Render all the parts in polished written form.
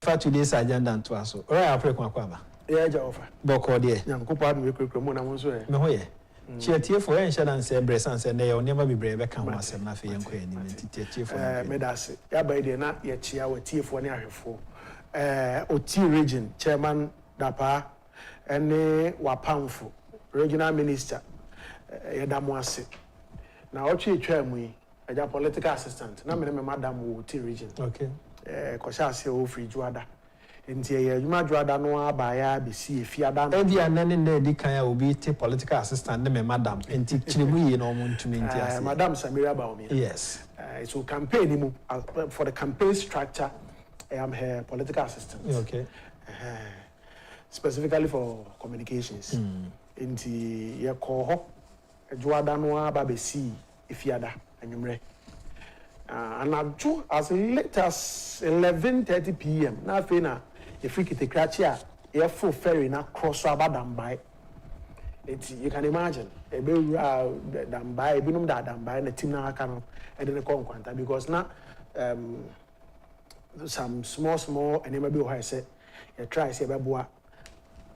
for today's agenda to us. All right, I'll pray kwa Yeah, Jaffa. Boko dear. Nyankopɔn me krokromo na mo so e. Me ho ye. Tie for en share and say bresan say na you never be brave can was na fe yenko ani tie for. Me da se. Ya ba de na ye chia wa tie for ne ahwefo. Oti region chairman dapa ene wapamfo regional minister ye da mo ase. Na o twa etwa mu yi. Aja political assistant na me madam wo Oti region. Okay. Ko sha ase o free juada. Nti ye adwuma juada no abaya be si efiada no. Ebi anane na edi kan ya obi te political assistant ne me madam. Nti kiremu yi na omo ntumi nti ase. Madam Samira Baomi. Yes. So campaign for the campaign structure I am her political assistant. Okay. Specifically for communications. Nti ye ko ho juada no aba be si efiada anwumre. And I've joined as late as 11:30 p.m. Now, Fena, if we get a crachia, a full ferry now cross Abadambai. You can imagine a big Dambai, Binum Dambai, and a Tina Cano, and then a Conquanta because now some small, and maybe I said, you try to say, Babua,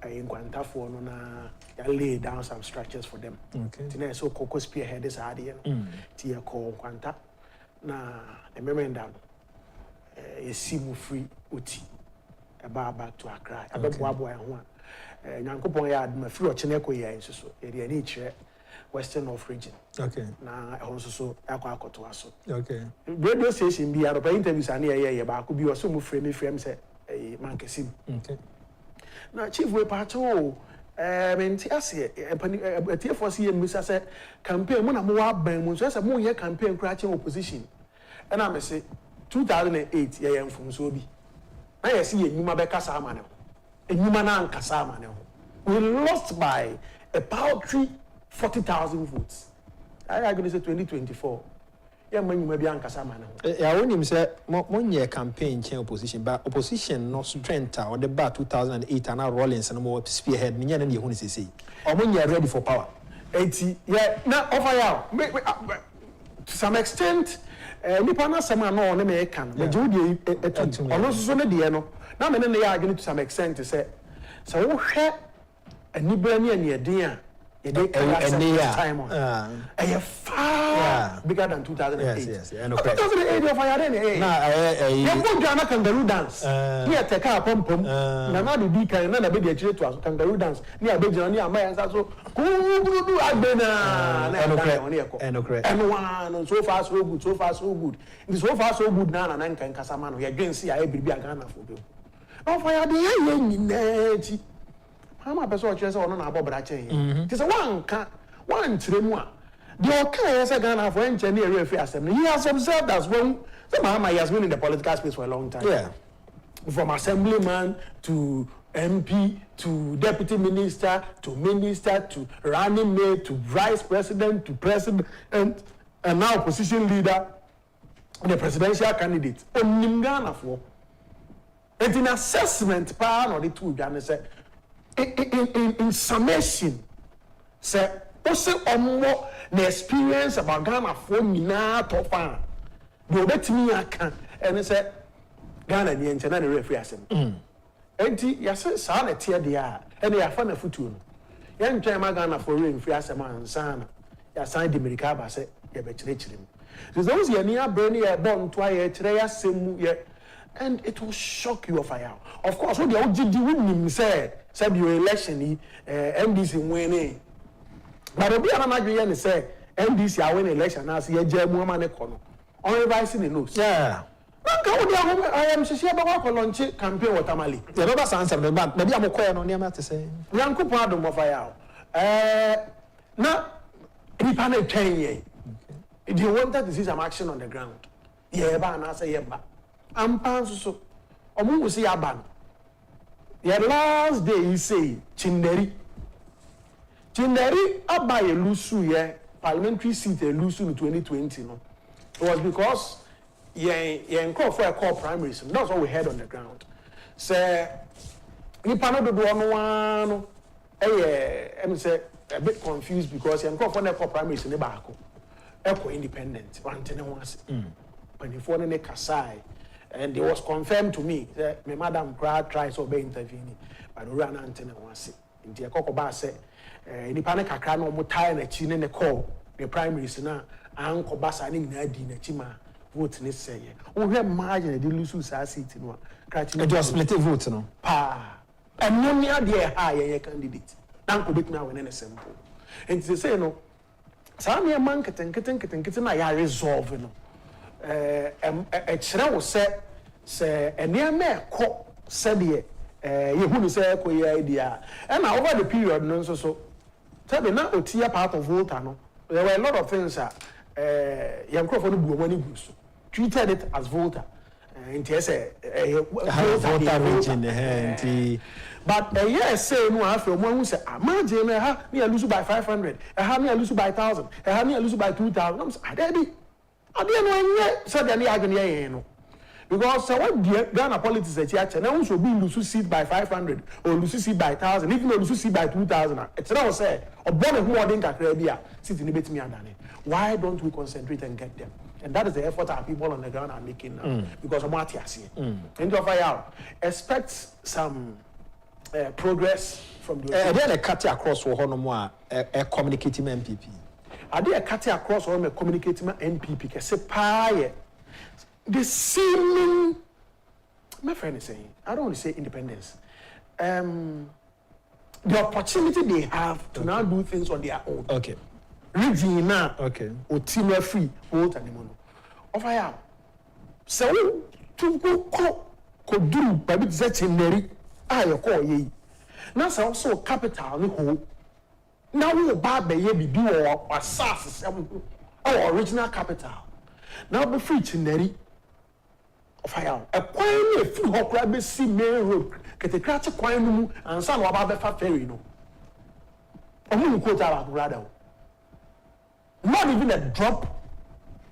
in Quanta for no, lay down some structures for them. Okay. Tina so Coco spearhead is idea, Tia call Quanta. Na memorandum simu free Oti about back to Accra abeboabo ho a Nyankopon ya adma free ocheneko ya nso area ni kire western of region. Okay. Na ehon so akoto aso. Okay. Radio station bi aropa interviews ani ye ba ko bi o so mu free me say mankesim. Okay. Na chief we pacho menti ase tie for see musa say campaign mo na mo wa ban mu so say mo ye campaign kura che opposition and I say 2008 ye mfum so bi na ye see enyuma be kasa amane enyuma na ankasa amane we lost by a paltry 40,000 votes. I going to say 2024 yeah man you be ankasa amane ya wonim say mo nye campaign chen opposition but opposition no strength or the bar 2008 and Rollins and more spearhead me na hu ni say or mo nye ready for power 80 yeah na offer ya to some extent nipa na sama no ne me kan but you dey etu ono so ne de no na me ne ya agene to some extent say so wo hwe anibra ne eden a ye dey time on far bigger than 2008 yes 2008 of fire then na you go Ghana kangaroo dance here take a pom na de bi kan na be de akire to aso kangaroo dance ni abegina ni amaya nsa so kugudu agbena na and so far so good it so far so good na nkan kasama no ye dwensi a ebiribi a Ghana for be o fire de ye nyinachi ama person o kire se ono na abobra chen ti se wan kire mu a the okay say Ghana for engineer area free assembly he has observed as well he has been in the political space for a long time from assemblyman to MP to deputy minister to running mate to vice president to president and now opposition leader the presidential candidate onim Ghana for it in assessment power or the two Ghana say in summation say also omo the experience about Ghana for nyina tofa do betimi aka and say Ghana ni enche na referee asem enti yase sa na tie de a ene ya fa na futu no ye ntwe ma Ghana for referee asem ansa na ya san de America ba se ye be kire so those ye ni abre ni ye bon to aye kire ya semu ye and it will shock you of course what the OGD win say the election ni MDC win but obi ana madwe ye say MDC a win election na say ye jamu ama ne kono on revising the notes nka wo dia ho I am hihie ba kwa launch campaign watermali ye baba sansa be ba na bia mokoye no ne ma te say Nyankopon adom ofaya na nipa na twen ye if you wanted to see some action on the ground ye ba na say ye ba ampa so omu wo see aban ye last day he say Chinderi abaye lusu ye parliamentary seat lusu in 2020 no it was because ye call for a call primaries that's what we heard on the ground say nipa no do no em say a bit confused because ye call for a call primaries ne ba ko independent wante ne ho ase panifo ne kasai and it was confirmed to me that my madam tried to be intervening, but we ran antenna once. In the Cocoba said, any panic I can't almost tie and a chin in the call, the primaries now, and Cobasa in a dinner chima, vote in say. Oh, have margin, the lose our seat in one. It was split votes, no? Pa, and no near the higher candidate. Now could it now in a simple. And to say no, some young man can I resolve, you know. A child say, a near mare court said, you who say, idea. And over the period, no, so tell me now, Otia part of voter, no. There were a lot of things that young Crawford would treated it as voter. And yes, a voter region, but a year say no after one who said, imagine I have me lose by 500, I have me lose by 1,000, I have me lose by 2,000. I didn't know yet, said any agony, you know. Because what Ghana politics at church, and also be lose seat by 500 or lose seat by 1,000, even though lose seat by 2,000. It's not said, or born a more than Caribbean, sit in the bit me and Danny. Why don't we concentrate and get them? And that is the effort our people on the ground are making now. Because of what you see. And to fire out, expect some progress from the. Then a cut across for Honomoa, a communicating MPP. I did a cut across on a communicating MPP, because the seeming, my friend is saying, I don't want to say independence. The opportunity they have to now do things on their own. Okay. Regina, okay, or team free, vote and mono. Of I am. So, to go do, but it's such a merry, I call ye. Now, also capital, the whole. Now, we will buy baby or SARS, our original capital. Now, be free to Nerry. Of I am. A quine, a few hawk rabbit, see main road, get a cratch quine, and some of our ferry, no. A woman quote our brother. Not even a drop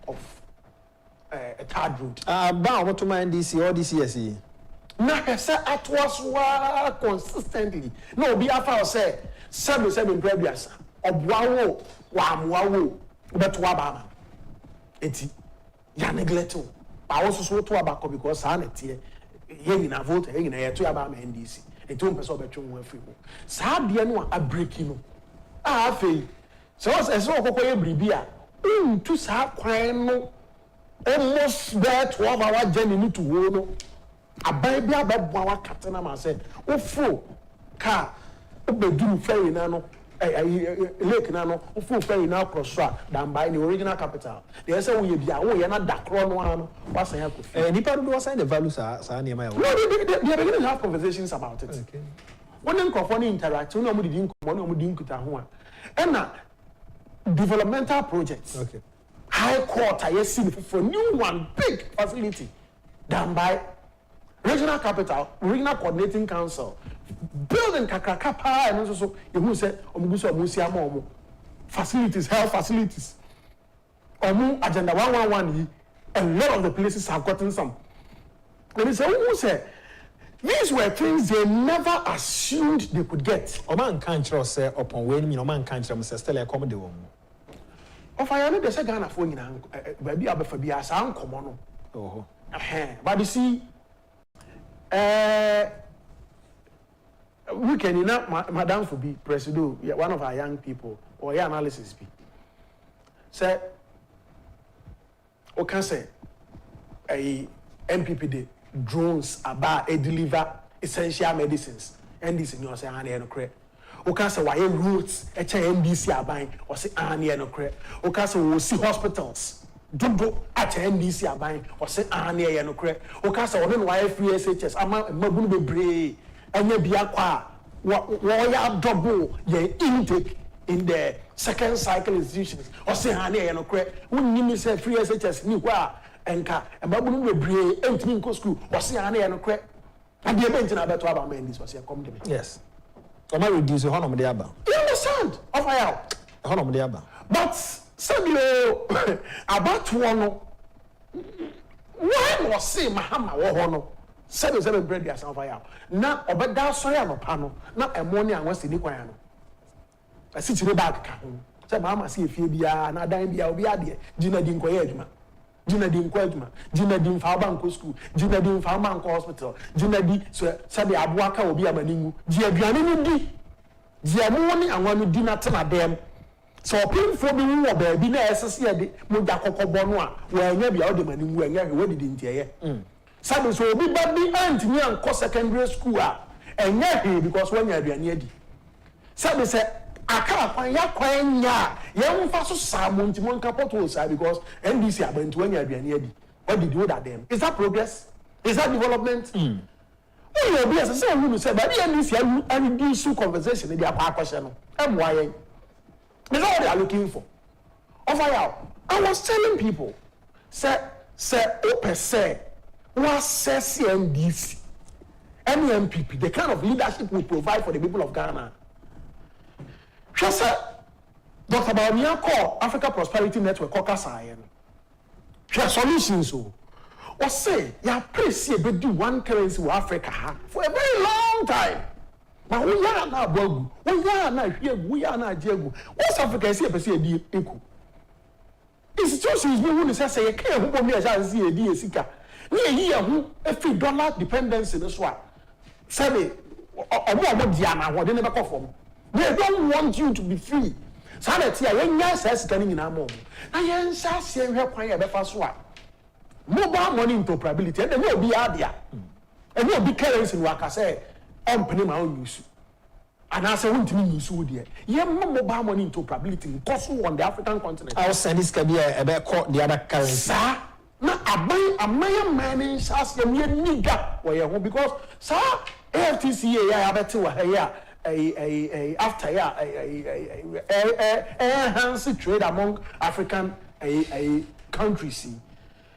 of a third route. Bound what to mind DC or DCSE? Now, I said, at was consistently. No, be after say, 7 previous of wow, but Wabama. It's ya neglected. I also saw to Abaco because sanity, in a vote, in a 2 Abama and DC, a 2% between free. Sad, the a breaking. I feel. So as well, Bribia, to say, almost there 12 hour journey to Wono. A baby about our captain, I said, oh, full car, do ferry nano, a lake nano, full ferry now cross than by the original capital. They say, we be away, you're not that crown one. What's I have to feel? Nipper do assign the values are near my own. They are beginning to have conversations about it. Okay. One then interact, nobody didn't come, nobody didn't come. And now, developmental projects. Okay. High court, I see for new one big facility done by regional capital, regional coordinating council, building kakakapa and also you said facilities, health facilities. Agenda 111, a lot of the places have gotten some. And it's who said these were things they never assumed they could get. Oman can't say upon when me, Oman can't say still a comedy woman. Of I know the second phone in baby Abafabi as uncommon. Oh, but you see, we can enough, Madame for be Presido, one of our young people, or your analysis be. Say, okay, say, a MPP day. Drones about a deliver essential medicines and this in your say and credit. Okay, so why routes HNDC are buying or say and credit. Okay, so we'll see hospitals. Do at NDC are buying or say and credit. Okay, so when why free SHS I'm a be brave and you be aqua what double your intake in the second cycle institutions or say and credit. When you say free SHS new enka embabu no bebre entimi nko school wose ane ye no kre ade e bentina beto aba man this wose come to me. Yes, o ma reduce honom de aba, you understand of I honom de aba, but sabio about one no why was say mahama wo ho no seven bread ya san fire na obeda sori anopa no na emoni an wase ni kwan no asitire bag ka ho say mahama se efie bia na dan bia obi ade gina di nkoye adwuma Jina di inkwajuma, jina di mfaba nko school, jina di mfaba nko hospital, jina di sabi abuaka obi amaningu, jia aduane no di, jia mu woni anwanu di na tena dem. So pinfo bi wo baabi na esese de mo ja kokobọ no a wo anya bia wo de maningu anya we di ntieye. Sabi so obi ba bi antimi anko secondary school a enya he because when you aduane adi. Sabi se aka kwan ya kwan nya ye mfa so samo ntimo nka portal sa because NDC abantu when you aduane adi. What did you do that them? Is that progress? Is that development? We will be as say we say but the NDC and this conversation dey akwa question no. Emwa that's all they are looking for. I was telling people, say, open say, what says CNDC, any MPP, the kind of leadership we provide for the people of Ghana. She said, Dr. Baumia call Africa Prosperity Network, Kokasayan. She has solutions. Or say, you appreciate they do one currency with Africa for a very long time. But we are not bogu. We are not here. We are not jegu. West Africa is here to see a deal equal. Institutions we want to say, "Okay, who me as see a deal sika." We here who every dollar dependence in this one. Say, omo diana, what they never come from. They don't want you to be free. So that here, when you say scanning in our mom, I am saying we have quite a fast one. Mobile money interoperability, and there will be idea, and there will be currency in what say. Company my own use. And I say, won't mean use would ye. Ye mobile money interoperability cost on the African continent. I'll send this can be a court the other currency. Sir, now a man in Sas, you need that where you because, sir, AFTCA, I have a after enhance trade among African countries.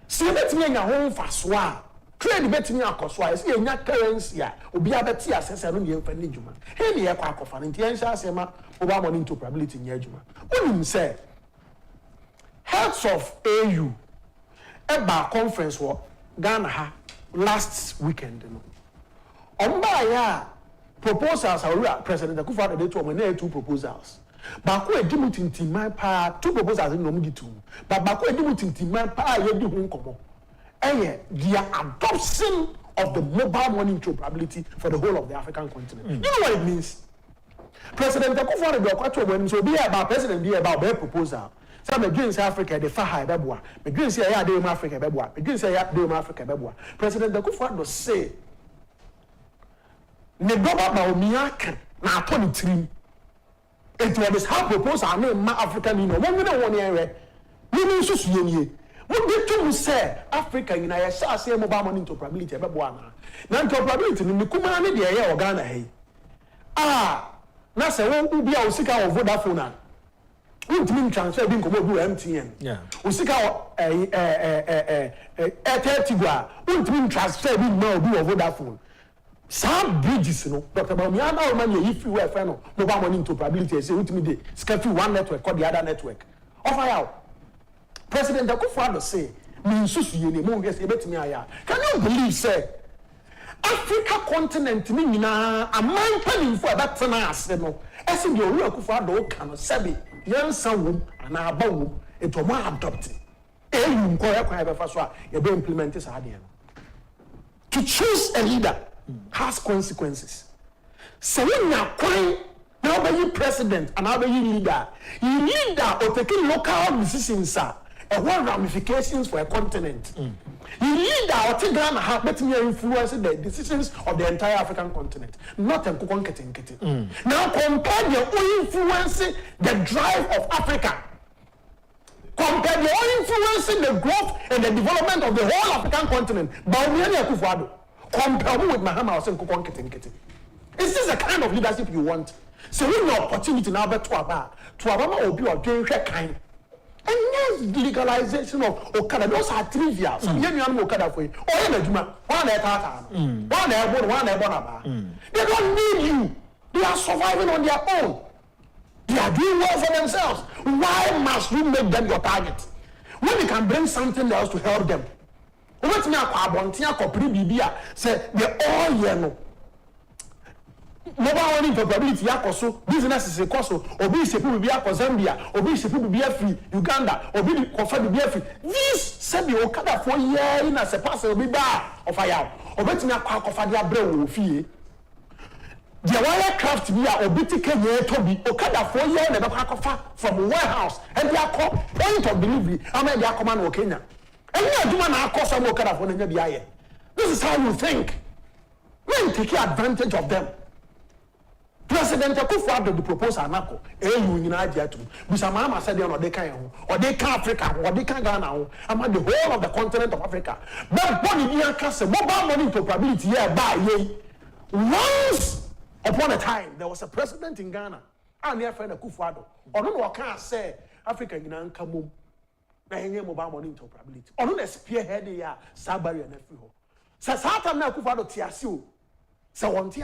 See, let's make a home for swap. Trade betting akoswa ese enya currency a obi abeti asese no ye mfa ni djuma he ne ye kwa akofa nti yen sha asema oba money interoperability nya djuma onim say heads of AU eba conference wo Ghana ha last weekend no omba ya proposals are President Akufo-Addo dey to na two proposals bako edimu tintiman pa two proposals no mu di two but bako edimu tintiman pa ye di hu nkomo the adoption of the mobile money interoperability for the whole of the African continent. You know what it means? President Akufo-Addo so be about president be about their proposal. So me green say Africa the far high beboa. Me green say ya dey Africa beboa. Me green say ya dey Africa beboa. President Akufo-Addo say ne goba ba omiaka na atoni trim. It was how proposal na ma African Union. Won me won here. We need susu ye. What they to say Africa in a say mobile money interoperability ebe bo ana na interoperability ni kuma na de ye Ghana he na say won bia osika of Vodafone na won transfer bi nkomo bi MTN osika Electoral won transfer bi ma obi of Vodafone some bridges no Dr. Baumia na o man ye if we fa no mobile money interoperability say won dey schedule one network or the other network offer out. President Akufo-Addo say, "Me susu ye ne mo yes ebetimi aya." Can you believe say Africa continent ni nyina aman panimfo abetena ase no. Ese de Olu Akufo-Addo ka no sebi yensa wom ana aba wom etomo adopt. Eyu nko ya kwa befa so a ye be implement this ade no. To choose a leader has consequences. So when you kwan now be president and now be leader, you leader or taking local decisions and what ramifications for a continent. You leader or take Ghana have let me influence the decisions of the entire African continent, not a nketi. Now compare your influencing the drive of Africa. Compare your influencing the growth and the development of the whole African continent. Baumia Akufo-Addo. Compare with Mahama or nketi. Is this the kind of leadership you want? So we have opportunity now to Abama will be a doing kind. And yes, legalization of Okada, those are trivial. So you know Okada for you. Oh, they don't need you. They are surviving on their own. They are doing well for themselves. Why must you make them your target? When you can bring something else to help them. What me say they all yellow. mobile money interoperability yakoso businesses ekoso obi sepu bibia ko Zambia obi sepu bibia free Uganda obi kofa bibia free this sebi okada for year na se pass obi ba of aya obetimi akofa dia bre wo fie the wire craft bi a obi tike ye to bi okada for year na be akofa from warehouse and dia call point of delivery ama dia come na Kenya eni aduma na akoso mo okada for na nya bi aye. This is how you think. Men take advantage of them. President akufo-addo the proposal anako EU nyina age atum busa mama said no dey kan ho or dey kan Africa or dey kan Ghana ho ama the whole of the continent of Africa but body bi aka say mobile money interoperability here by ye once upon a time there was a president in Ghana and their friend akufo-addo ono no kan say Africa nyina nka mom na yenye mobile money interoperability ono na spearhead ya sabari na free ho sa satan na akufo-addo tiase o. So what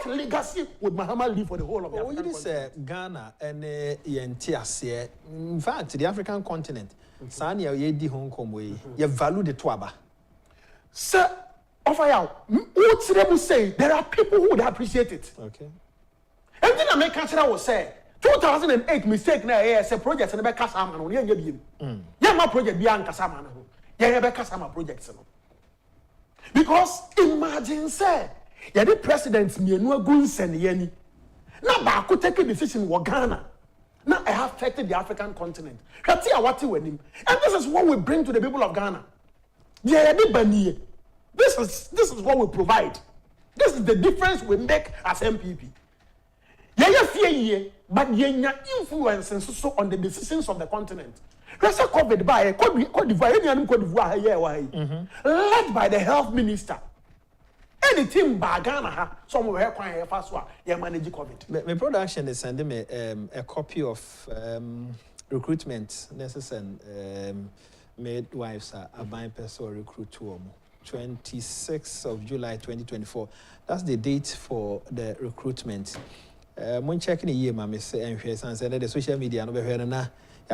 legacy would Muhammad leave for the whole of the African continent? Ghana and Yentiasia. In fact, the African continent, Sanya Yedi Hong Kong way, you value the Twaba. Sir, offer out. What they say, there are people who would appreciate it. Okay. Everything I make consider was say 2008 mistake na a project and be Kasama on ye my project be an Kasama. Ye be Kasama projects. Because imagine say ya the presidents mienu agun sen yani na ba ko take a decision in Ghana na I have affected the African continent hwati awati wanim and this is what we bring to the people of Ghana ya the baniye this is what we provide. This is the difference we make as MPP. Ya fear ye but ye influence so on the decisions of the continent. Let's say COVID by Cote d'Ivoire, led by the health minister. Any team by Ghana, somewhere quite fast one, you manage COVID. My production is sending me a copy of recruitment necessary midwives are buying person recruit to 26th of July 2024. That's the date for the recruitment. When checking the year, Mammy say, and said the social media, no na.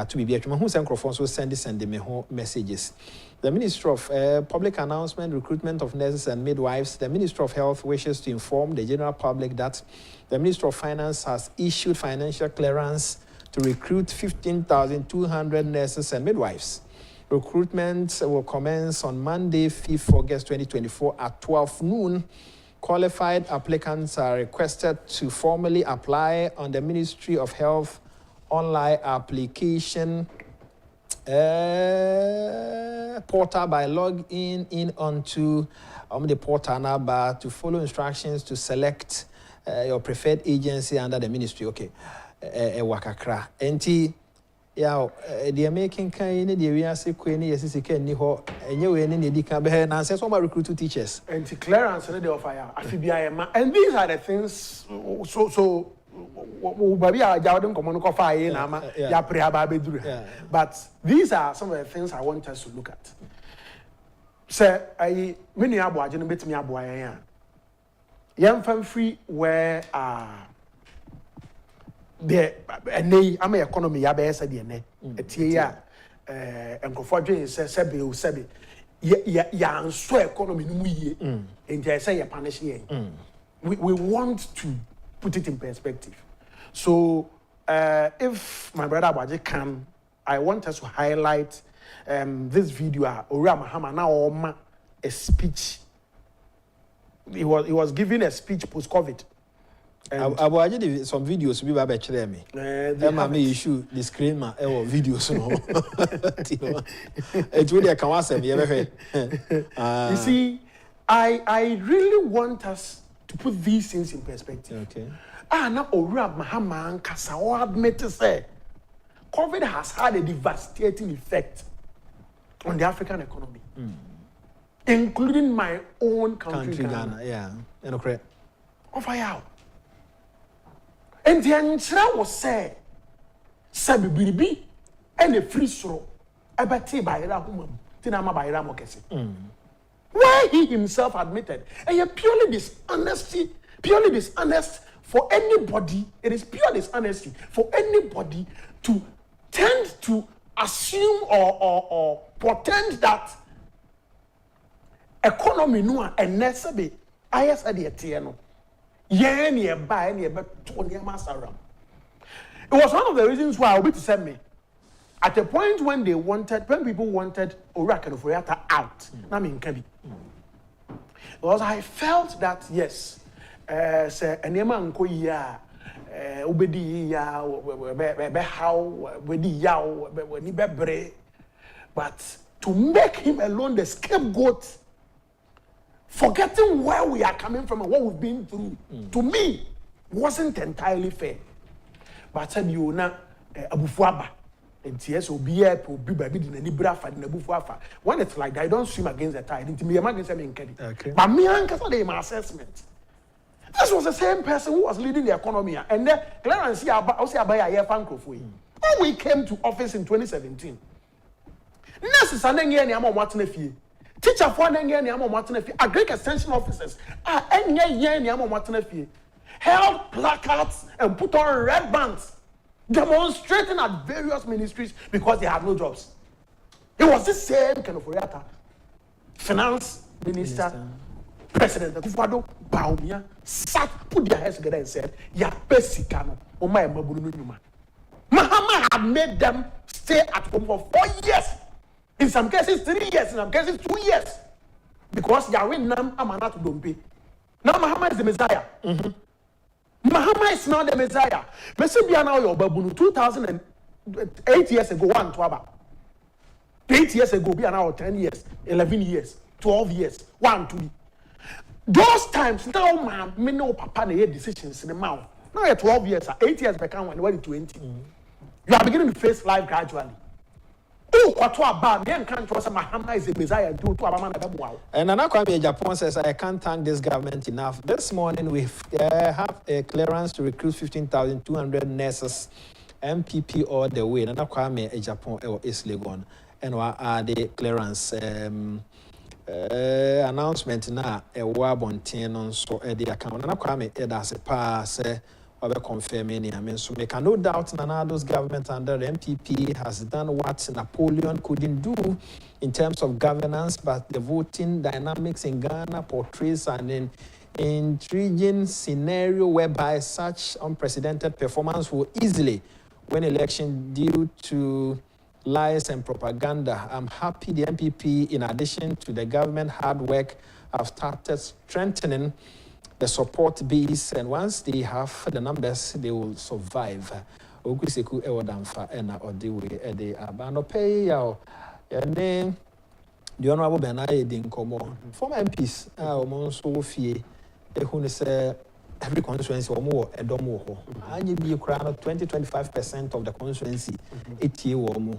To be who send microphones send me messages. The Ministry of Public Announcement, Recruitment of Nurses and Midwives, the Ministry of Health wishes to inform the general public that the Ministry of Finance has issued financial clearance to recruit 15,200 nurses and midwives. Recruitment will commence on Monday, 5th August 2024 at 12 noon. Qualified applicants are requested to formally apply on the Ministry of Health online application portal by logging in onto the portal number to follow instructions to select your preferred agency under the ministry. Okay, wakakra. Enti yeah, they are making kind of the area say queenie yes is can ni ho enye we ni di kan be na say some recruit teachers. Enti clearance they offer ya afibia and these are the things so but these are some of the things I want us to look at. Sir, I many abu me young free where the I'm economy said and sebi ya so economy and I say punish we want to put it in perspective. So, if my brother Abaji can, I want us to highlight this video. Ora Mahama now a speech. He was giving a speech post-COVID. Abaji some videos be babe chere me. Me issue disclaimer videos no. It really can was you You see, I really want us to put these things in perspective. Okay. Now Orab Mahaman Kasawa admit to say COVID has had a devastating effect on the African economy, including my own country Ghana. Yeah, you know, correct. Offer out. And the answer was said, Sabi Bibi, and a free throw, abate by Rahum, Tinama by Ramokesi. Why he himself admitted, and you're purely dishonest for anybody. It is pure dishonesty for anybody to tend to assume or pretend that economy no and necessarily I said the Tiano. Yeah, nearby, nearby, 20 masaram. It was one of the reasons why I'll be to send me. At a point when people wanted Unauthorized out, I mean, Kebi. Because I felt that, yes, say, Enema Nko ya, Ubedi ya, but to make him alone the scapegoat, forgetting where we are coming from and what we've been through, to me, wasn't entirely fair. But I said, you know, Abufuaba, and yes, be baby in any brafa in Abufuafa. When it's like that, I don't swim against the tide. Into me, I'm against them in Kedi. But me and Kasa, my assessment. This was the same person who was leading the economy. And then Clarence also about a year fan for you. When we came to office in 2017, nurses are not getting any more fee. Teacher for not getting any more fee. Agric extension officers are any more fee. Held placards and put on red bands, demonstrating at various ministries because they have no jobs. It was the same kind of reactor. Finance minister, President akufo-addo, Baumia, put their heads together and said, "Ya pesikano, oma emabunu nyuma." Mahama had made them stay at home for 4 years. In some cases, 3 years. In some cases, 2 years, because Yahweh Nam Amana to Dompe. Now Mahama is the Messiah. Mahama is now the Messiah. Messiah now your babunu 2008 years ago, 1 to about 8 years ago, be now 10 years, 11 years, 12 years, 1 to. Those times now, man, me no papa na decisions in the mouth. Now you're 12 years, 8 years back when you're 20. You are beginning to face life gradually. Oh, what about me? Can't trust Mahama is the Messiah. Do to Abama. And Agyapong says, I can't thank this government enough. This morning we have a clearance to recruit 15,200 nurses, MPP all the way. And Agyapong is Legon. And we are the clearance announcement now. A wabontin on so the account. And that's a pass. Confirming, I mean, so make no doubt Nanado's government under the MPP has done what Napoleon couldn't do in terms of governance, but the voting dynamics in Ghana portrays an intriguing scenario whereby such unprecedented performance will easily win election due to lies and propaganda. I'm happy the MPP, in addition to the government hard work, have started strengthening the support base, and once they have the numbers, they will survive. Okuseku ewadamfa ena odiwe ede abano pay ya and the honorable Benaye Dinkomo former MPs omonso fie ehunu se every constituency omo edomo ho anyi bi kra 20-25% of the constituency etie wo mo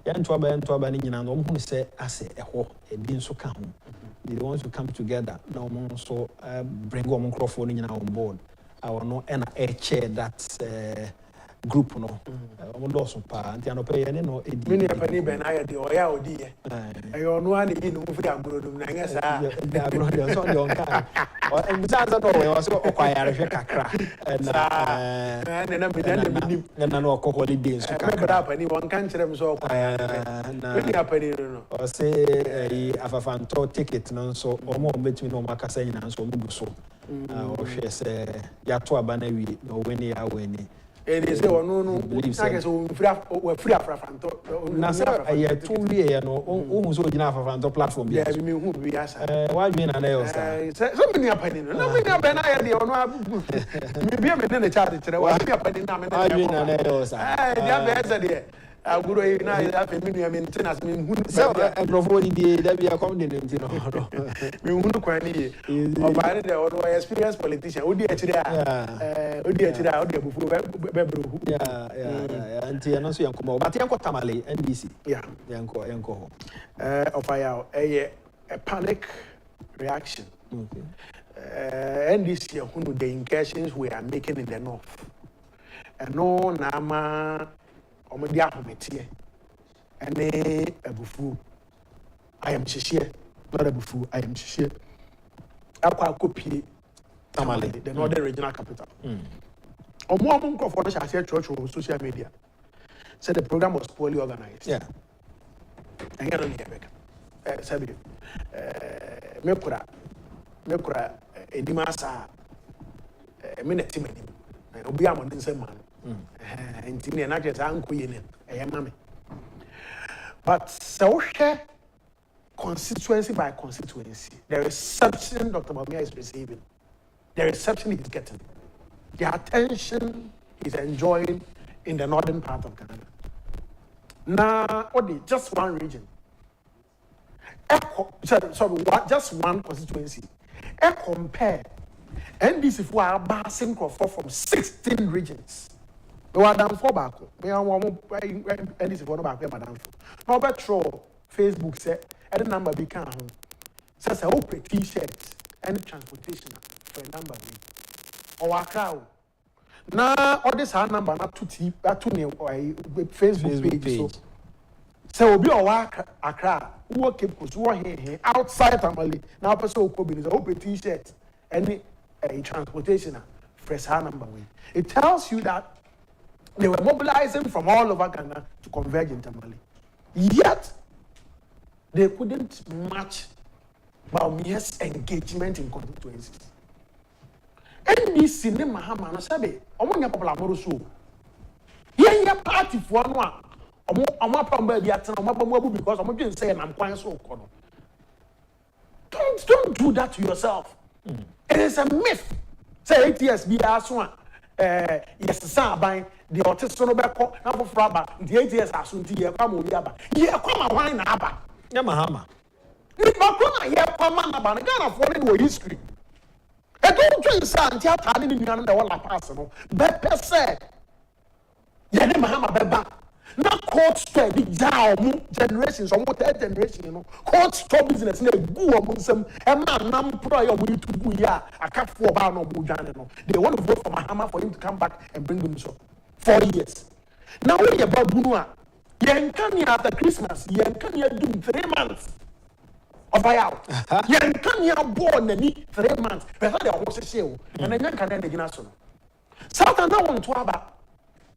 ya ntoaba ni nyina no omo se ase eho ebi nso ka ho. They want to come together now so bring one microphone on board. I will not chair that group no. Lost pa and no pay any no many penny ben I the oya odi e. I no one in move the agrodum na nya sa. The agrodum so yon kan. And besides that we also acquire kakra. And na me dan me nim na no holiday so kakra. Penny one kan kire so acquire. Penny penny no. O say afafanto ticket no so omo betimi no makasa nyina so omo so. O hwe say ya to aba na wi no weni ya weni. And they say, oh, no, I guess we're free Afrafanto. Nasa, I had 2 years, no, almost enough of the platform. Yeah, we mean, who we are. Why being an else? So many opinions. No, we have been idea or no. Maybe I'm in the charity. What we are putting down in the else. I would have a maintenance. So, I provide the that we are coming into. We won't quite need or experienced politician. Would you actually? Yeah. And Tiano Yanko, but Yanko Tamale, NBC. Yeah, Yanko. Of a panic reaction. And this year, the incursions we are making in the north. And no, Nama. Omodia committee and a bufu. I am Shishia, not a bufu, I am Shishia. Aqua copy Tamale, the northern regional capital. Or more for the church or social media. Said the program was poorly organized. Yeah. And get on here, Sabi. Mekura, edimasa me na tim anim obi am on say man ntimi na just anko ye ne mame but so constituency by constituency the reception Dr. Bawumia is receiving, the reception he's getting, the attention he's enjoying in the northern part of Ghana. Now, just one region. Just one constituency. Compare NDC for our basing from 16 regions. We are down for back. We are NDC for back. We are down for. Now, Electoral Facebook said, the number become says a open T-shirts and transportation for a number or a crowd. Now, all this our number not to Facebook page. So we'll be a work a crowd who work here outside family. Now, person who is open T-shirts and a transportation for a number. It tells you that they were mobilizing from all over Ghana to converge in Tamale. Yet, they couldn't match Bawumia's engagement in constituencies. NDC ne Mahama no sabe omonya popular moroso. Ye party for no a omo pamba bi atena omo pamba bu because omo dwen say na kwan so ko no. Don't do that to yourself. It is a myth. Say ATS bi aso a yes ban the otiso no beko na foforo aba the ATS aso nti ye kwa ma obi aba. Ye kwa ma wan na aba. Ya Mahama. Ni makona ye kwa ma na aba. Ghana for no history. I don't think so. Until I didn't know the one person. But per se, yeah, the Mahama Beba. Now court store the down generations or more generation, you know. Court store business in a boo among some a man nam prior to boo ya a cap for about no boo. They want to vote for Mahama for him to come back and bring them so 4 years. Now we about Bunua. Yankani after Christmas, Yankani doing 3 months. Of out. Yan can you born any 3 months? But they almost say, and then can end the national. South and down to about.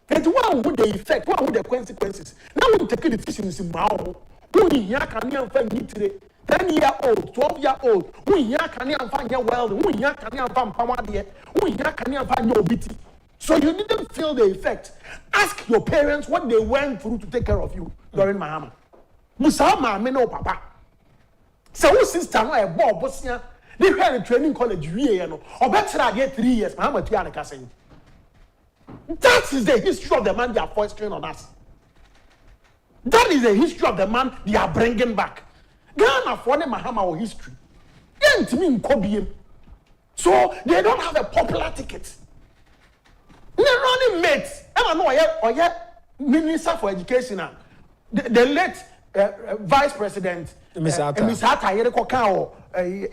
And one with the effect, one with the consequences. Now we take the decisions in Mao. We can you find me today? 10-year-old, 12-year-old. We can you find your well? We can you find power there? We can you find your beauty? So you didn't feel the effect. Ask your parents what they went through to take care of you during Mahama. Musama, me no papa. So who sister no a boy Bosnia, they had a training college year, no, or better I get 3 years, Mahama Tiana Kassing. That is the history of the man they are foisting on us. That is the history of the man they are bringing back. Ghana for the Mahama or history. So they don't have a popular ticket. They're running mates. I don't know, or yet Minister for Education, the late Vice President. Miss Hata, you know,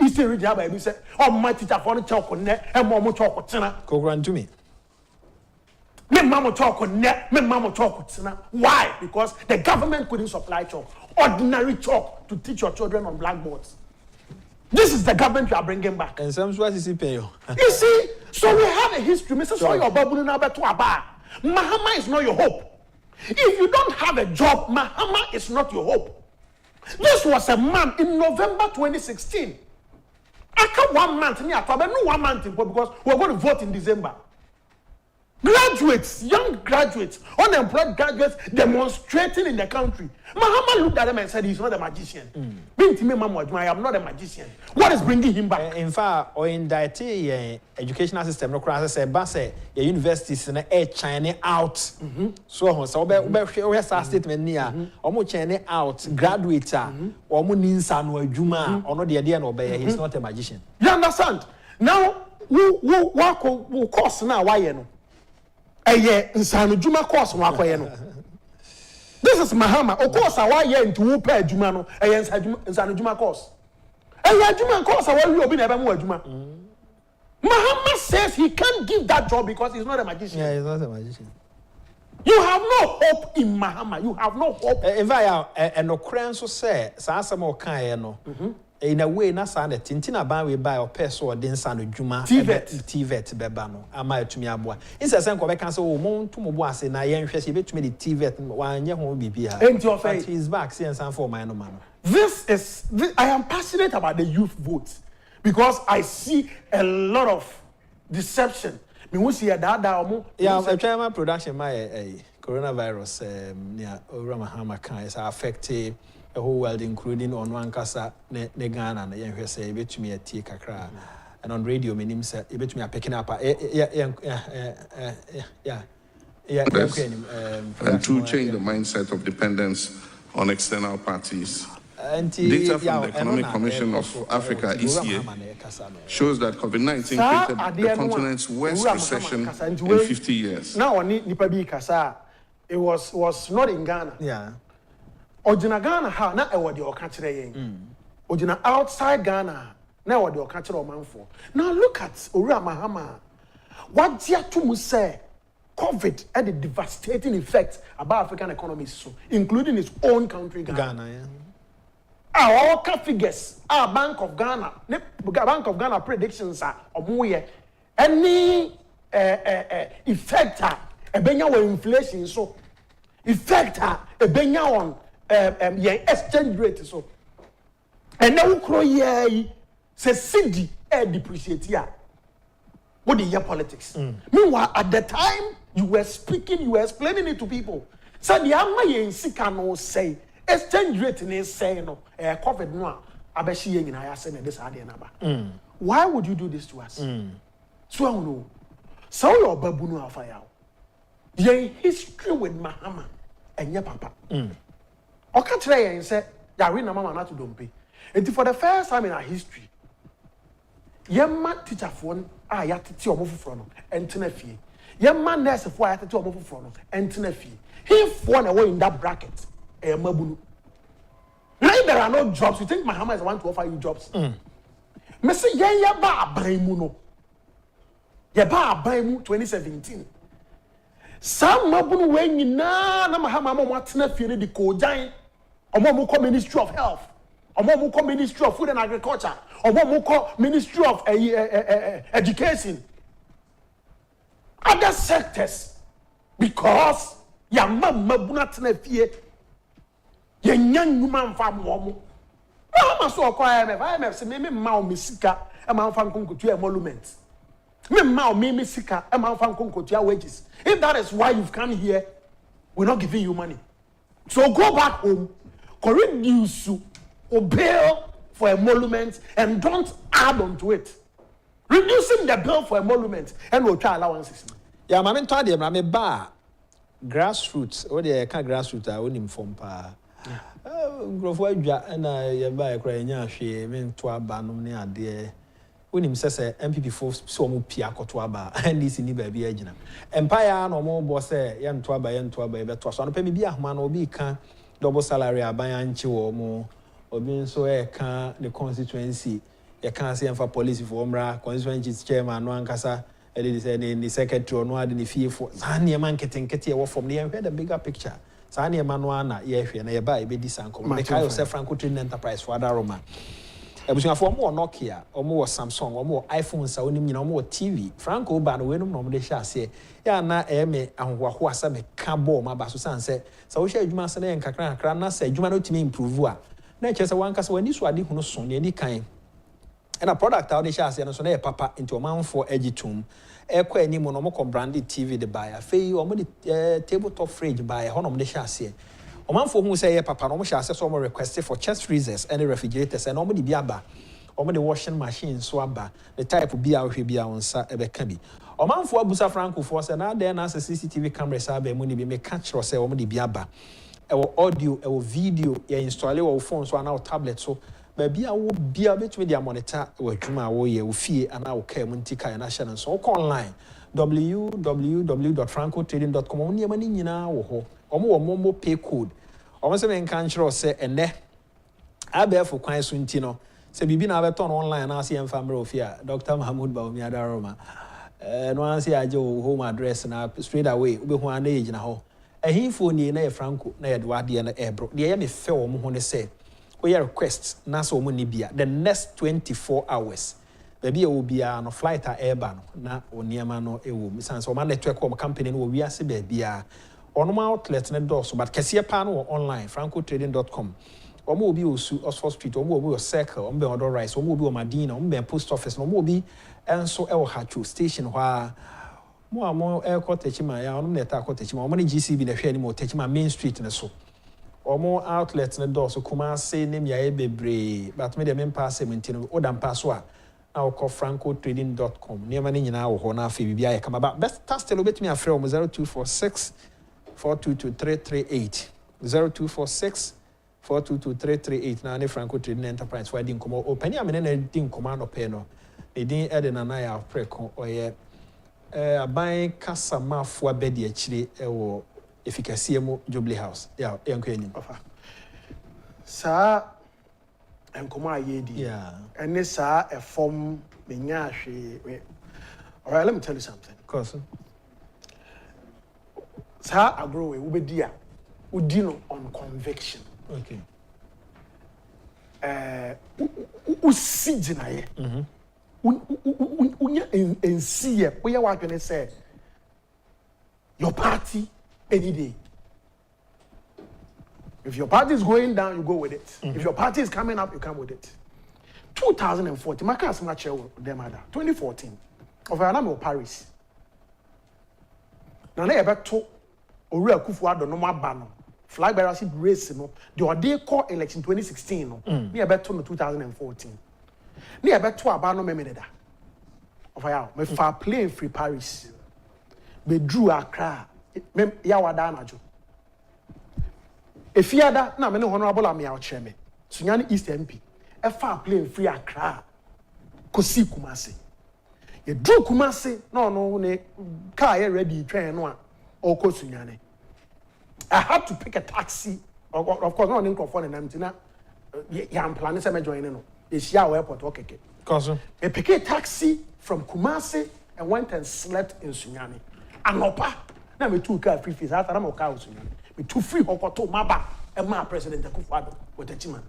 Eastern region, I said, oh, my teacher for the chalk on net, and Mamma talk with Tina. Go run to me. Me Mamma talk on net, me Mamma talk with Tina. Why? Because the government couldn't supply chalk, ordinary chalk, to teach your children on blackboards. This is the government you are bringing back. And some what is it pay you? You see, so we have a history. Mrs. So your babu na beto aba. Mahama is not your hope. If you don't have a job, Mahama is not your hope. This was a man in November 2016. After 1 month, no 1 month because we're going to vote in December. Graduates, young graduates, unemployed graduates demonstrating in the country. Mahama looked at them and said, he's not a magician. I am not a magician. What is bringing him back? In fact, or in that educational system, no class say, but say the universities in China out. So we have a statement near, almost China out, graduate, or Muninsan or Juma, or not the idea no be. He's not a magician. You understand? Now, who course now? Why you know? Nsanu Juma course This is Mahama. Of course, I into Wupa Juma no. Nsanu Juma course. Juma course. I will be never more Juma. Mahama says he can't give that job because he's not a magician. Yeah, he's not a magician. You have no hope in Mahama. You have no hope. In fact, and no crown so say, Sasamo Kaya no. In a way, na sa na tintina ban we buy or person or den sa no dwuma TVET beba no ama etumi aboa inse sen ko be kan so o mon to mo bo ase na ye nhwe se betumi de TVET wan ye ho bibia but he is back see and for my no man. I am passionate about the youth vote because I see a lot of deception. Me who see that omo. Yeah, I'm trying my production my coronavirus near Mahama can is affecting the whole world, including on one casa ne Ghana and you say bet me a tea kakra and on radio minim say bet me a picking up and to change the mindset of dependence on external parties. Data from the Economic Commission of Africa ECA shows that COVID-19 created the continent's worst recession in 50 years. Now on Nipabi Kasa, it was not in Ghana. Yeah. Ojina Ghana ha na ewo de okachire yen. Ojina outside Ghana na ewo de okachire omanfo. Now look at Owura Mahama. What dia to mu say COVID had a devastating effect about African economies, so including its own country Ghana. Yeah. Our figures, our Bank of Ghana predictions are any effect a benya on inflation so effect a benya on exchange rate so and now ukro ye say cedi depreciate ya. What the year politics? Meanwhile, at the time you were speaking, you were explaining it to people. So the amma ye sikano say exchange rate is saying no COVID no abeshi yen na ya say na this ade na ba. Why would you do this to us? So I know. So your babu no afa ya. Yen history with Mahama and your papa. Oka try yen say ya we na mama na to dompe. And for the first time in our history, yemma teacher phone ya tete omo foforo no entena fie. Yemma nurse for ya tete omo foforo no entena fie. He for na way in that bracket. Mabunu. Now there are no jobs. You think Mahama is the one to offer you jobs? Me say ya ba abaimu no. Ya ba abaimu 2017. Some mabunu we nyina na Mahama mo atena fie de kojan. Omo mo ko Ministry of Health. Omo mo ko Ministry of Food and Agriculture. Omo mo ko Ministry of Education. Other sectors, because ya mabunu atena fie. Yen young woman from Womo. I saw a IMF say, me mao misika, a man from Kunkutia emolument. Me mao me misika, a man from Kunkutia wages. If that is why you've come here, we're not giving you money. So go back home, reduce or bill for emolument and don't add on to it. Reducing the bill for emolument and we'll try allowances. Yeah, I'm told you, I'm a bar. Grassroots, or the kind grassroots I wouldn't inform pa. Grofo adwa na ye ba ekra nya hwe me to aba no ne ade wonim sese MPP fo so mo pia koto aba NDC ni ba bi agina empire na mo bo se ye nto aba ye beto so no pe bi ahoma na obi ka double salary aban anchi wo mo obi nso e ka the constituency ye kan se emfa police for omra constituency chairman no ankasa e dey say the secretary no ade ne fie fo san ne man ketenkete e wo from ne the bigger picture. Sani Emmanuel na yehwe na yeba ebedi sankom make I yourself Franco Trading Enterprise for Adaroma ebusuafo omo Nokia omo Samsung omo iPhone sa onim nyina omo TV Franco ba no wenum no mo de hye ase ya na eme ahohoaho asa me ka ball ma ba so sanse sa wo hye adwuma ase na yen kakra na sa adwuma no timi improve a na che se wanka se wani so ade hunu so ne di kan na product out de hye ase no so na e papa into omanfo agitum ekwa animu no mo branded TV de buy afei omo de tabletop fridge buy ho no mo de hye ase omanfo hu say papa no mo hye ase so mo request for chest freezers and refrigerators and omo de bi aba omo de washing machine so aba the type bi a hwe bi a onsa ebeka bi omanfo abusa Franco for say na there na CCTV cameras aba mu ni bi me catch say omo de bi aba ewo audio ewo video ya install wo phone so na tablet so baby a wo bia betumi dia monitor wadwuma wo ye wo fie ana wo ka mu ntika na hye no so wo online www.francotrading.com wo niam ni nyina wo ho omo mo pay code omo se men kan chiro se ene abefo kwan so nti no se bibi na abeton online na ase emfa mra ofia Dr. Mahmoud Baomi Adaroma no anse age wo home address na straight away wo be hu ana age na ho ehifo ni na ye Franco na ye de wade na ebro de ye me fe wo mo ho ne se we request na so mo ni bia the next 24 hours baby e wo bia no flight a airba no na oniema no e wo misanse o ma network o company no wo wiase ba bia onom outlet ne do so but kese pa no online francotrading.com omo obi osu Oxford Street, omo obi o Circle, omo be Unauthorized, omo obi o Madina, omo be Post Office, omo obi enso e wo Hachu station hwa mo amo e ko techima ya omo na ta ko techima omo ne GCB na hwe ani mo techima Main Street ne so omo outlet ne door so Kumasi ne mia e bebre but me de me pass 17 o dan pass so a na ko francotrading.com ne ma ne nyina wo ho na afi bibia ye kama ba best still obet me afre omo 0246 422 0246 422 na ne Franco Trading Enterprise for din komo opani amene na din komo no pe no e din e de na na ya preko oye aban kasamafo abedi akire e wo efikasie mu Jubilee House ya enko enim sa enkomo ayedi ene sa e form menya hwe. All right, let me tell you something. Course. Sa agro we ubedi a udino on conviction. Okay. Usi jinaye. Unya ensiye. Oya wa dwene say your party any day. If your party is going down, you go with it. If your party is coming up, you come with it. 2014, my class match them other. 2014, of Anamo Paris. Now they about to Ori akufo-addo no mabano. Flag bearership race no. The day call election 2016 no. Ni about to 2014. Ni about to abano memeda. Of ya me fa plane free Paris. Be drew Accra. Me ya wada anajo. Efiada na me ne honorable am ya ochre me. Sunyani East MP. E fa plane free Accra. Kosi Kumasi. Ye drew Kumasi no ne car ye ready train no a oko Sunyani. I had to pick a taxi. Of course, no one for an empty. I'm planning to join in. It's your airport. Okay. I picked a taxi from Kumasi and went and slept in Sunyani. And Opa. Now we took a free fees. After I'm okay with Sunyani. We took free Hokoto Maba and my president akufo-addo with a team.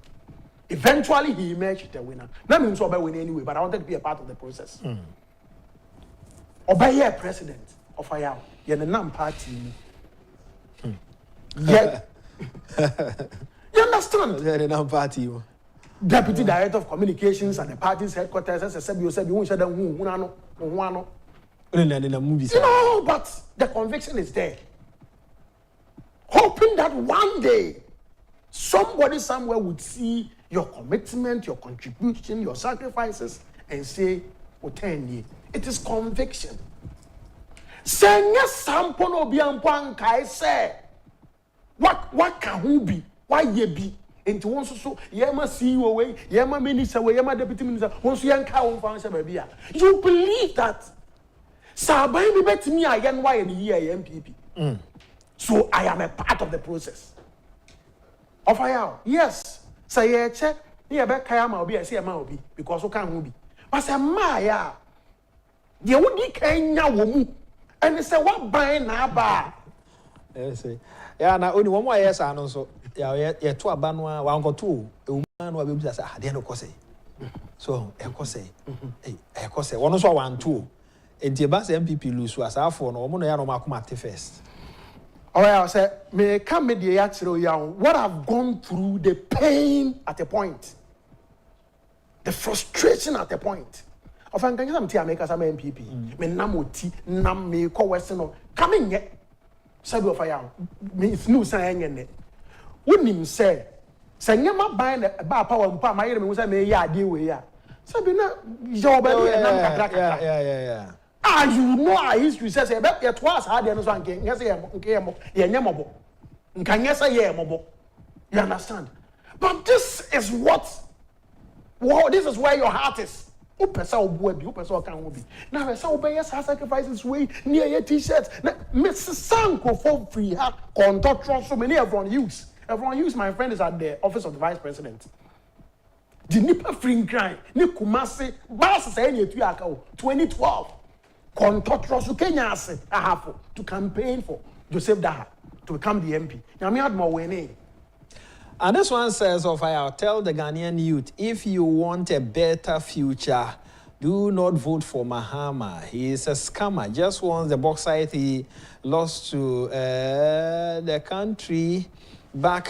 Eventually, he emerged the winner. That means Oba win anyway, but I wanted to be a part of the process. Oba here president of Ayao. You're the NAM party. Yeah. You understand? The party. Deputy Director of Communications and the party's headquarters said you won't shut down no. But the conviction is there. Hoping that one day somebody somewhere would see your commitment, your contribution, your sacrifices, and say, it is conviction. Say yes, sample no be ampan kai say. What can who be? Why ye be? Into one so yema CEO way, yema minister way, yema deputy minister, once you yanka on fancy baby. You believe that Sabai be bet me again why in the year MPP. So I am a part of the process. Of Ayao, yes. Say ye check, ye bet Kayama will be a CMA will be because who can who be. But say Maya, ye would be Kenya womu, and they say what buying na ba. Yeah, na only one more yes and so yeah to abanwa wa nkoto euma no be say ah de no kose so e kose one so one two enti ba say MPP lose as afo no omo no ya no makoma at first. All right, I say me come media ya chiro ya what I've gone through, the pain at a point, the frustration at a point. Of an kan am ti America some MPP me namoti nam me ko western no coming yet. Sabi of Ayao, means no sign in it. Wouldn't him say, Sanyama bind a bar power and palm, I was a may ya deal with ya. Sabina, job, yeah. Ah, you know, our history says, I bet it was hard and one king, yes, yamabo. Can yes, I yamabo. You understand? But this is this is where your heart is. Upesa obuebi, upesa can be. Now, I saw by sacrifices way near your t-shirts. Mrs. Sanko for free have contact so many everyone use. Everyone use, my friend is at the office of the vice president. The Nipa free crime, Nikumasi, Bass say 2012. Contact so Kenya say I have to campaign for Joseph Daha to become the MP. Now me had more winning. And this one says, I'll tell the Ghanaian youth, if you want a better future, do not vote for Mahama. He is a scammer. Just once the bauxite he lost to the country, back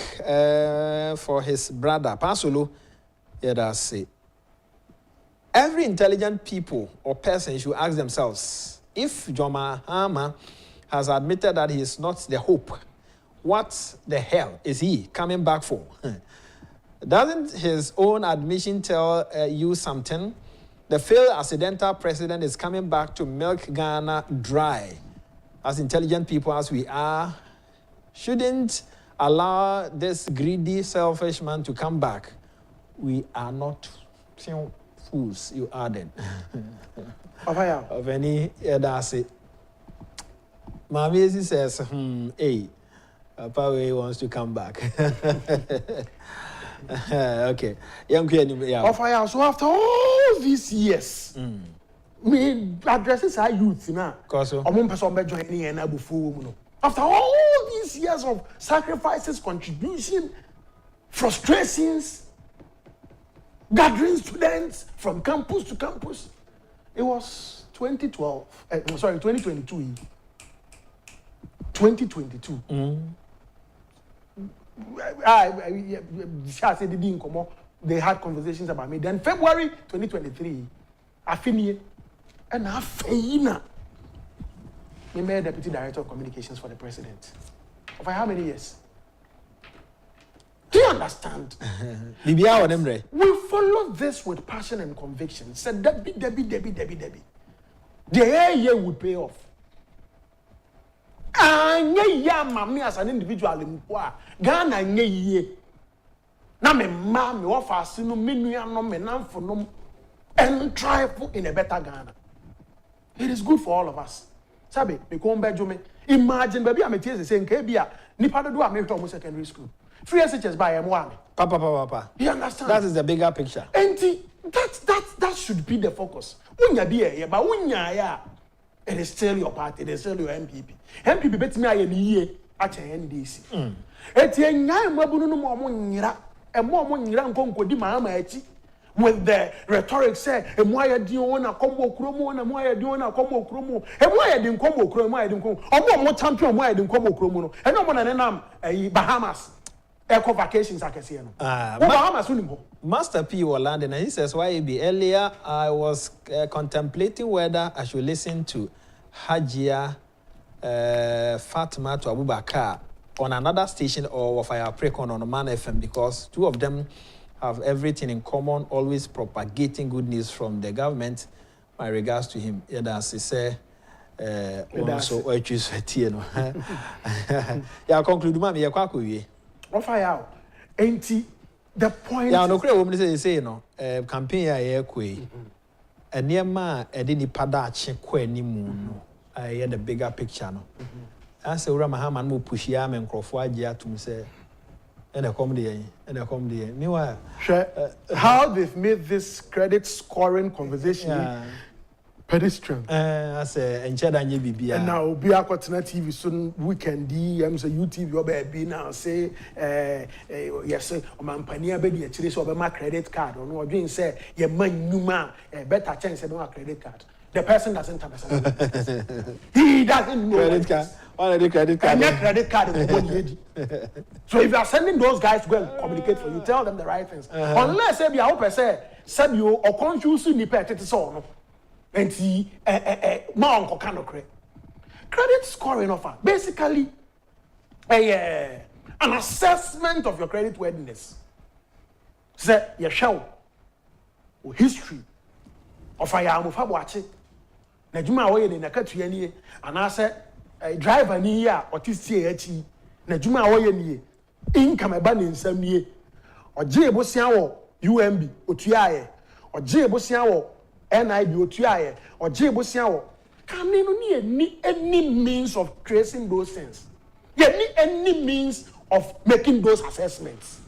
for his brother. Pasolo, that's it. Every intelligent people or person should ask themselves, if John Mahama has admitted that he is not the hope, what the hell is he coming back for? Doesn't his own admission tell you something? The failed accidental president is coming back to milk Ghana dry. As intelligent people as we are, shouldn't allow this greedy, selfish man to come back. We are not fools, you added. Of any that's it. Mami says, hey, Papa wants to come back. Okay. Yeah. So after all these years, me addresses our youth now. After all these years of sacrifices, contribution, frustrations, gathering students from campus to campus, it was 2012. 2022. 2022. They had conversations about me. Then February 2023, I finished and I failed. I made Deputy Director of Communications for the President. For how many years? Do you understand? We follow this with passion and conviction. Said Debbie. The year would pay off. Mami as an individual in Ghana ye. Na me ma me offer sinu menua no me namfo no and try in a better Ghana. It is good for all of us. Sabe, me come back to me. Imagine baby I'm tears saying Kebia nipa do am to secondary school. Free SHS by M1. Papa. You understand? That is the bigger picture. And that should be the focus. Unya be here, but unya ya. It is still your party, it is still your MPP. MPP bet me aye ni ye at NDC. Eti enya mabunu no mo nyira. Emo mo nyira nkonkodi maama echi. With the rhetoric say, Emoya diona combo chromo, and Emoya diona combo chromo, Emoya din combo chromo, din combo, or more champion, Moya din combo chromo, and no one and Bahamas. Eco vacations, I can see. Bahamas, Master P. or London, and he says, why be earlier I was contemplating whether I should listen to Hajia Fatima to Abubakar on another station or Fire Precon on Man FM because two of them have everything in common, always propagating good news from the government. My regards to him. As he said, also, I choose a yeah, conclude, Mammy, you're quite good. Fire ain't the point. Yeah, no, great woman say, no, campaign I equi. A near ma, a didn't padache, quenny moon. I had a bigger picture. No, I say, Ramahaman will push yam and crofwagia to me say. And a comedy. Meanwhile, how they've made this credit scoring conversation pedestrian. I say, and now be a continent TV soon weekend. I'm say UTV or baby now say, yes, man, Pania baby, actually, so my credit card or no, doing say, your man, new man, a better chance about credit card. The person doesn't understand. He doesn't know credit card. Already credit card. And credit card is so if you are sending those guys to go and communicate for you, tell them the right things. Unless I hope say you or confuse ni pet so and see more credit scoring offer. Basically an assessment of your credit worthiness. Say your show or history of I am of watching. Najuma away in a country any and I said a driver near or TCH, Najuma away any income abandon some year or J. Bosiao UMB or Tiae or J. Bosiao NIB or Tiae or J. Bosiao. Can you need any means of tracing those things? Yet need any means of making those assessments.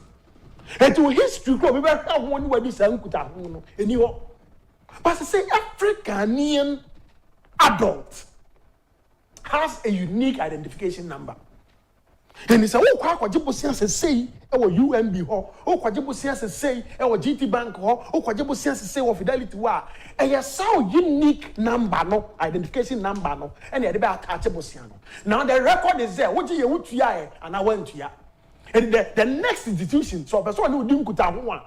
And to history, we will have one where this uncle anyway. But I say African adult has a unique identification number. And it's a kwajibu sense say or UMB ho, kwajibu sense say or GT Bank ho, kwajibu sense say or Fidelity wa. And yes, so unique number no identification number no, and the attachable siano. Now the record is there. What you and I went to ya. And the next institution, so person who didn't kuta one,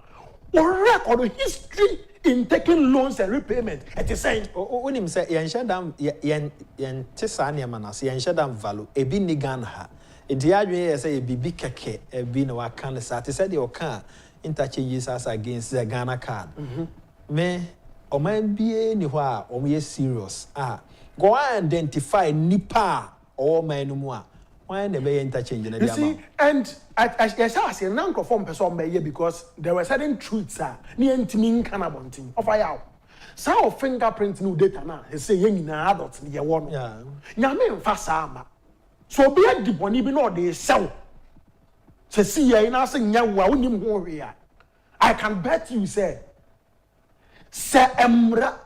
or record history in taking loans and repayment. It is saying, when him say, Yan Shadam, Yan Tisania Manas, Yan Shadam Valu, a binigan ha. Intiadwe say a bibi keke, a bin or can sat, said your car interchanges us against the Ghana card. Me, or man be anywhere, or me serious. Go identify Nipa or Manumwa. Why never interchanging? You see, and I say a non conform person because there were certain truths near intimate cannabonting of I out. So fingerprint new data now, they say young adults near one. Yeah, Yamin Fasama. So be a deep one, even though they sell. To see ya in us in Yawa, warrior. I can bet you say. Say emra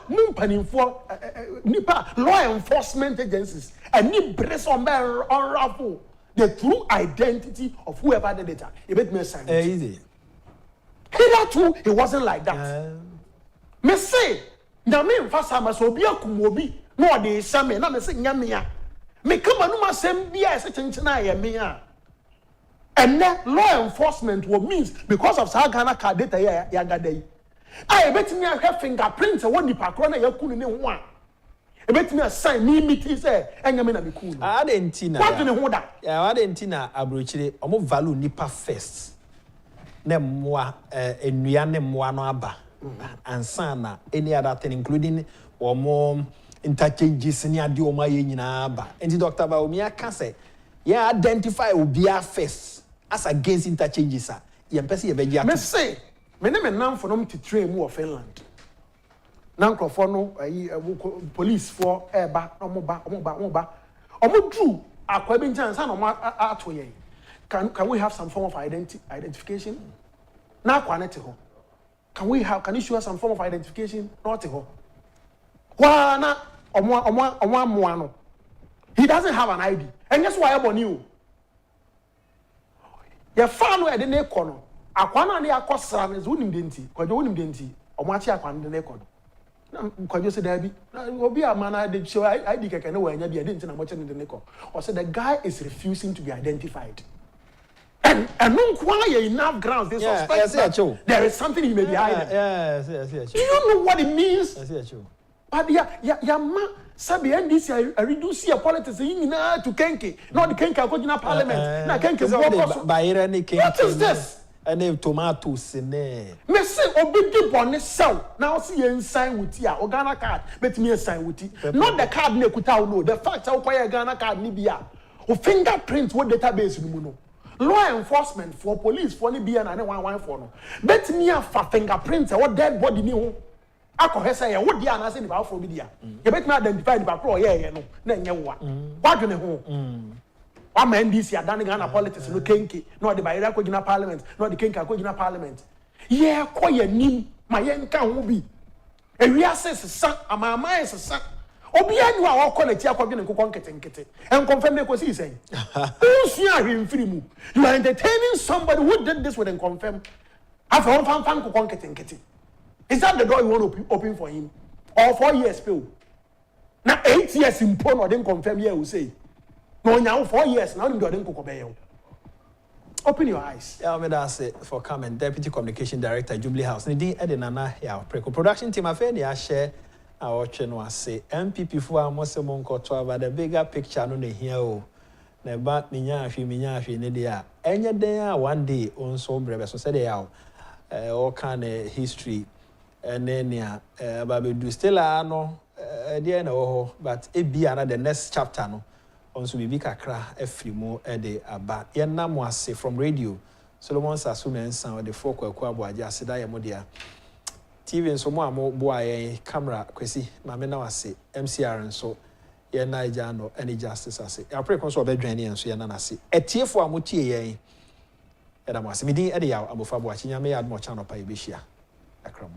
mumpanin for nipa law enforcement agencies and ni brace on unravel the true identity of whoever the data. You bet me sign. Easy. Hitherto it wasn't like that. Me say na me mfasa ma so bia kumobi no de same na me say nyamea. Me come no ma sem bia se chenchena ye me a. And law enforcement what means because of Ghana card data ya gada. I bet me have fingerprints and one nipa krona ya kunu ne ho a. I bet me sign me meeting say enyame na be cool. Adentina. What do ne ho da? Yeah, adentina abrochire omo value nipa first. Ne mmoa enua ne mmoa no aba. Ansa na any other thing including omo interchanges ni ade omo aye nyina aba. Enti Dr. Baomi aka say yeah identify obia first as against interchanges a. Ye mpese ye begia. Me say me nam for them to train mu of Finland. Nan crofo no police for eba omoba. Omo drew akwa bi ntan sa no ato yen. Can we have some form of identification? Na akwa net ho. Can you show us some form of identification? Not ho. Wa na omo amoa no. He doesn't have an ID. And guess why about you? Your family at the neck corner. Akwana ne akosra ne zo nim denti kwaje wonim denti omachi akwana ne kono na kwaje se dabi obi amana de show ID keke ne wanya bia denti na moche ne kono o say the guy is refusing to be identified and no kwa enough grounds they suspect there is something he may be hiding. Yes. Do you know what it means? Yes. But ya ma sabi NDC I reduce your politics to Kenke not the Kenke akojina parliament na Kenke what is this? And tomatoes in there. Me say obi born sell. Now see you sign with ya. O Ghana card. Bet me sign with it. Not the card ne kuta no. The fact I acquire Ghana card ni biya. O fingerprint what database no no. Law enforcement for police for ni biya na ne one for no. Bet me a fa fingerprint what dead body ni ho. Akọ say what dia na say ni ba for bi dia. You bet me identify the back ye no. Na nye wa. What do ne ho? One man this year, Ghana politics, no Kenke, no the Bayra Kojina Parliament, no the Kenka Kojina Parliament. Yeah, quite nim, my young can will be. A real says a son, a mamma is a son. Obia, you are all quality, I can go and confirm the cause he's saying. Who's here in free? You are entertaining somebody who did this with and confirm. After one fan could conquer. Is that the door you want to open for him? Or 4 years, Bill? Now 8 years in Pon or then confirm here, will say. No, now 4 years now. Open your eyes. Yeah, that's it for comment. Deputy Communication Director, Jubilee House. Nidi Edenana, yeah, production team. I feel they share our channel. Say MPP for almost a month or two, but the bigger picture no they hear. Oh, the back minyafi nidia. Any day, one day on so brave. So say they are all kind of history. And then yeah, but we do still no, dear no, but it be another the next chapter no. Also bibi kakra efri mo de aba ye nam wase from radio Solomon Sasumen sound the folk kwa aboaje aseda ye mo dia TV nso mo amo boa ye camera kwesi ma me na wase MCR nso ye Naija no any justice ase ya pre konso obedwane nso ye na nase etiefo amotie ye da mo ase midi e de ya amofa boache nyame ya mo channel pa ye behia akram